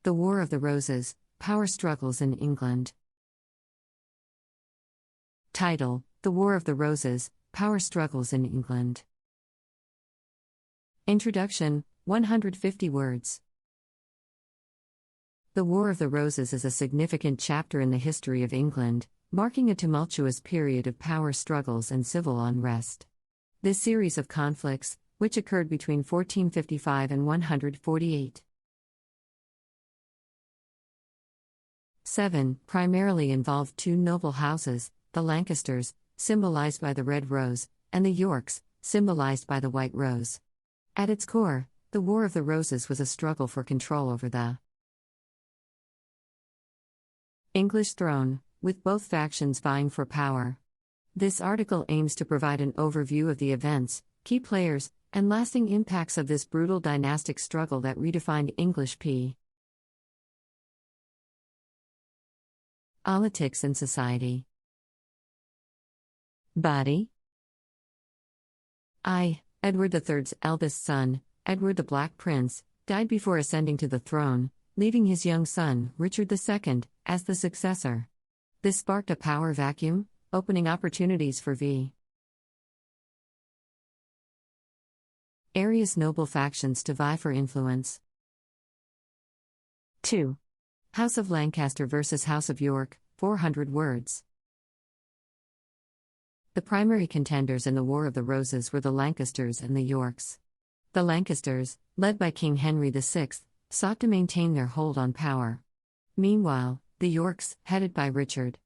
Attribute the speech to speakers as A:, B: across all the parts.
A: The War of the Roses, Power Struggles in England. Title: The War of the Roses, Power Struggles in England. Introduction, 150 words. The War of the Roses is a significant chapter in the history of England, marking a tumultuous period of power struggles and civil unrest. This series of conflicts, which occurred between 1455 and 148. 7. Primarily involved two noble houses, the Lancasters, symbolized by the red rose, and the Yorks, symbolized by the white rose. At its core, the War of the Roses was a struggle for control over the English throne, with both factions vying for power. This article aims to provide an overview of the events, key players, and lasting impacts of this brutal dynastic struggle that redefined English politics and society. Body. Edward III's eldest son, Edward the Black Prince, died before ascending to the throne, leaving his young son, Richard II, as the successor. This sparked a power vacuum, opening opportunities for various noble factions to vie for influence. 2. House of Lancaster versus House of York, 400 words. The primary contenders in the War of the Roses were the Lancasters and the Yorks. The Lancasters, led by King Henry VI, sought to maintain their hold on power. Meanwhile, the Yorks, headed by Richard,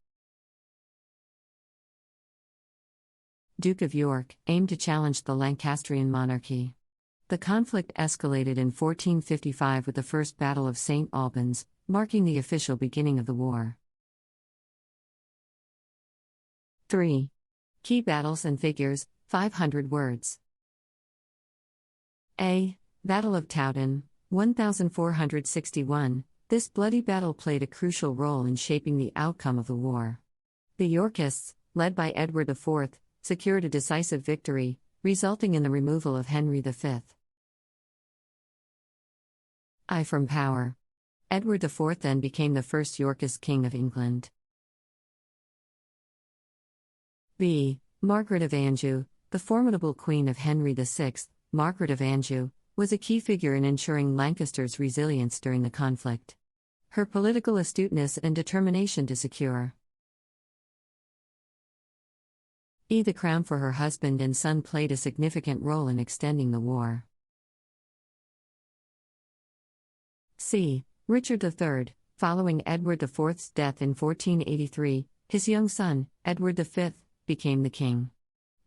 A: Duke of York, aimed to challenge the Lancastrian monarchy. The conflict escalated in 1455 with the First Battle of St. Albans, marking the official beginning of the war. 3. Key battles and figures, 500 words. A. Battle of Towton, 1461. This bloody battle played a crucial role in shaping the outcome of the war. The Yorkists, led by Edward IV, secured a decisive victory, resulting in the removal of Henry V. From power. Edward IV then became the first Yorkist king of England. B. Margaret of Anjou, the formidable queen of Henry VI, Margaret of Anjou, was a key figure in ensuring Lancaster's resilience during the conflict. Her political astuteness and determination to secure the crown for her husband and son played a significant role in extending the war. C. Richard III, following Edward IV's death in 1483, his young son, Edward V, became the king.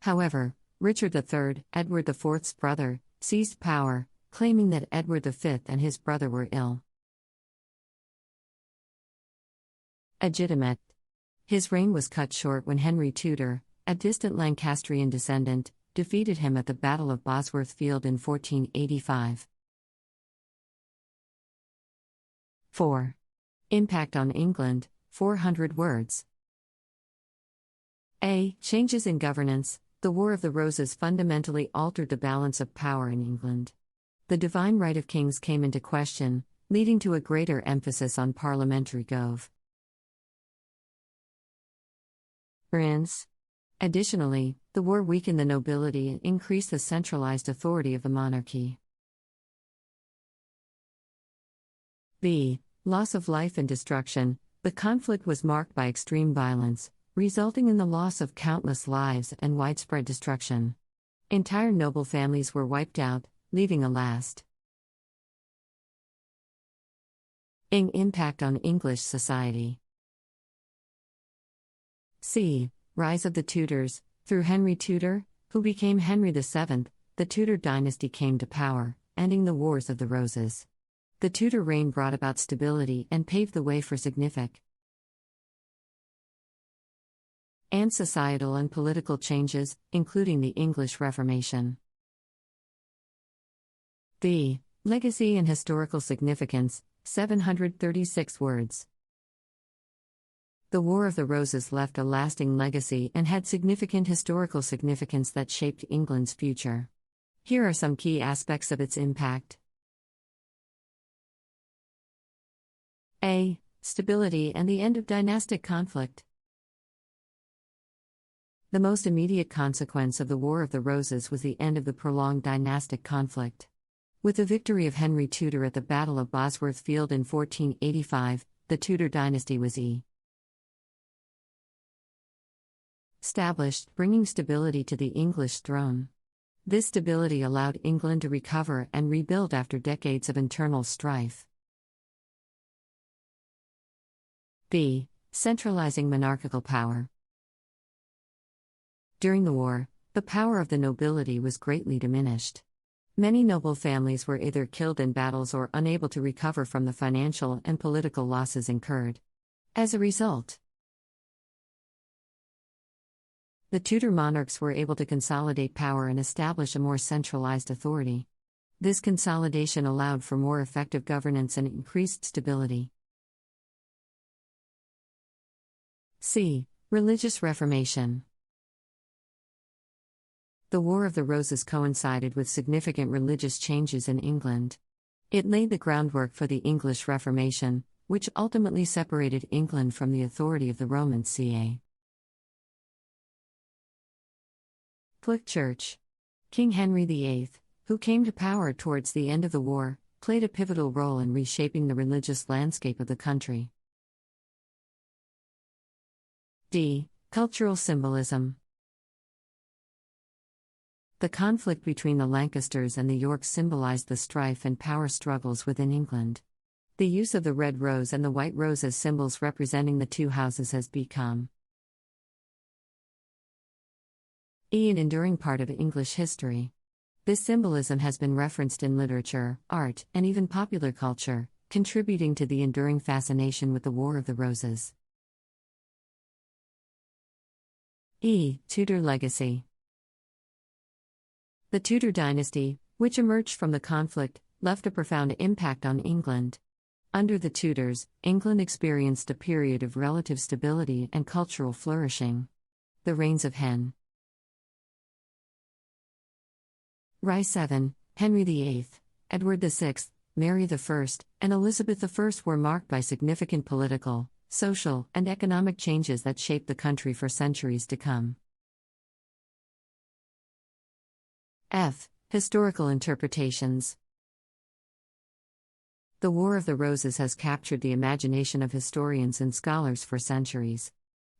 A: However, Richard III, Edward IV's brother, seized power, claiming that Edward V and his brother were illegitimate. His reign was cut short when Henry Tudor, a distant Lancastrian descendant, defeated him at the Battle of Bosworth Field in 1485. 4. Impact on England, 400 words. A. Changes in governance. The War of the Roses fundamentally altered the balance of power in England. The divine right of kings came into question, leading to a greater emphasis on parliamentary governance. Additionally, the war weakened the nobility and increased the centralized authority of the monarchy. B. Loss of life and destruction. The conflict was marked by extreme violence, resulting in the loss of countless lives and widespread destruction. Entire noble families were wiped out, leaving a lasting impact on English society. C. Rise of the Tudors. Through Henry Tudor, who became Henry VII, the Tudor dynasty came to power, ending the Wars of the Roses. The Tudor reign brought about stability and paved the way for significant societal and political changes, including the English Reformation. B. Legacy and historical significance, 736 words. The War of the Roses left a lasting legacy and had significant historical significance that shaped England's future. Here are some key aspects of its impact. A. Stability and the end of dynastic conflict. The most immediate consequence of the War of the Roses was the end of the prolonged dynastic conflict. With the victory of Henry Tudor at the Battle of Bosworth Field in 1485, the Tudor dynasty was established, bringing stability to the English throne. This stability allowed England to recover and rebuild after decades of internal strife. B. Centralizing monarchical power. During the war, the power of the nobility was greatly diminished. Many noble families were either killed in battles or unable to recover from the financial and political losses incurred. As a result, the Tudor monarchs were able to consolidate power and establish a more centralized authority. This consolidation allowed for more effective governance and increased stability. C. Religious Reformation. The War of the Roses coincided with significant religious changes in England. It laid the groundwork for the English Reformation, which ultimately separated England from the authority of the Roman ca. Catholic Church. King Henry VIII, who came to power towards the end of the war, played a pivotal role in reshaping the religious landscape of the country. D. Cultural symbolism. The conflict between the Lancasters and the Yorks symbolized the strife and power struggles within England. The use of the red rose and the white rose as symbols representing the two houses has become an enduring part of English history. This symbolism has been referenced in literature, art, and even popular culture, contributing to the enduring fascination with the War of the Roses. E. Tudor legacy. The Tudor dynasty, which emerged from the conflict, left a profound impact on England. Under the Tudors, England experienced a period of relative stability and cultural flourishing. The reigns of Henry VII, Henry VIII, Edward VI, Mary I, and Elizabeth I were marked by significant political, social, and economic changes that shaped the country for centuries to come. F. Historical interpretations. The War of the Roses has captured the imagination of historians and scholars for centuries.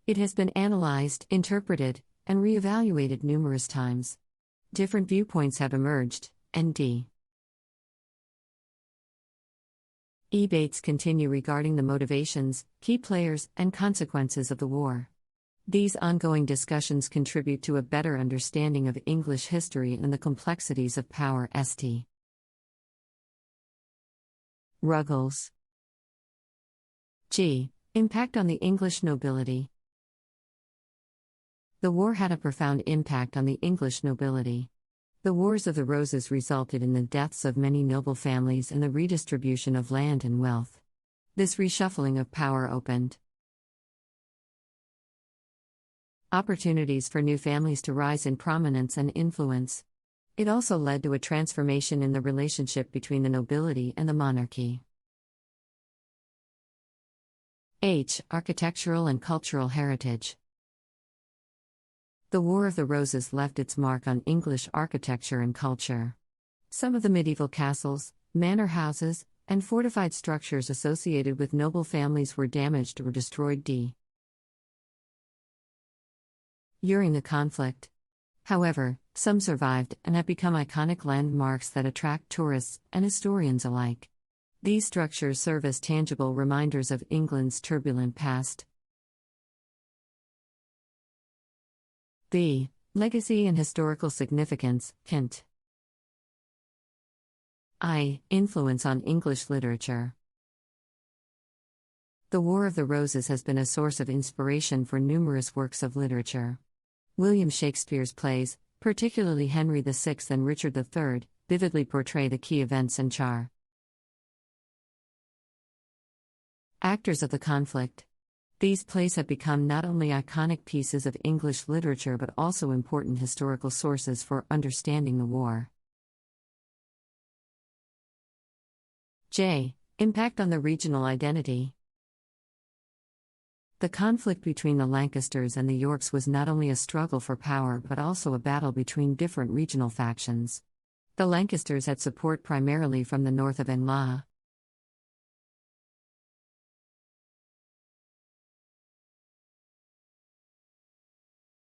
A: It has been analyzed, interpreted, and re-evaluated numerous times. Different viewpoints have emerged, and debates continue regarding the motivations, key players, and consequences of the war. These ongoing discussions contribute to a better understanding of English history and the complexities of power. St. Ruggles. G. Impact on the English nobility. The war had a profound impact on the English nobility. The Wars of the Roses resulted in the deaths of many noble families and the redistribution of land and wealth. This reshuffling of power opened opportunities for new families to rise in prominence and influence. It also led to a transformation in the relationship between the nobility and the monarchy. H. Architectural and cultural heritage. The War of the Roses left its mark on English architecture and culture. Some of the medieval castles, manor houses, and fortified structures associated with noble families were damaged or destroyed during the conflict. However, some survived and have become iconic landmarks that attract tourists and historians alike. These structures serve as tangible reminders of England's turbulent past. B. Legacy and historical significance, Kent. I. Influence on English literature. The War of the Roses has been a source of inspiration for numerous works of literature. William Shakespeare's plays, particularly Henry VI and Richard III, vividly portray the key events and actors of the conflict. These plays have become not only iconic pieces of English literature but also important historical sources for understanding the war. J. Impact on the regional identity. The conflict between the Lancasters and the Yorks was not only a struggle for power but also a battle between different regional factions. The Lancasters had support primarily from the north of Enlahe,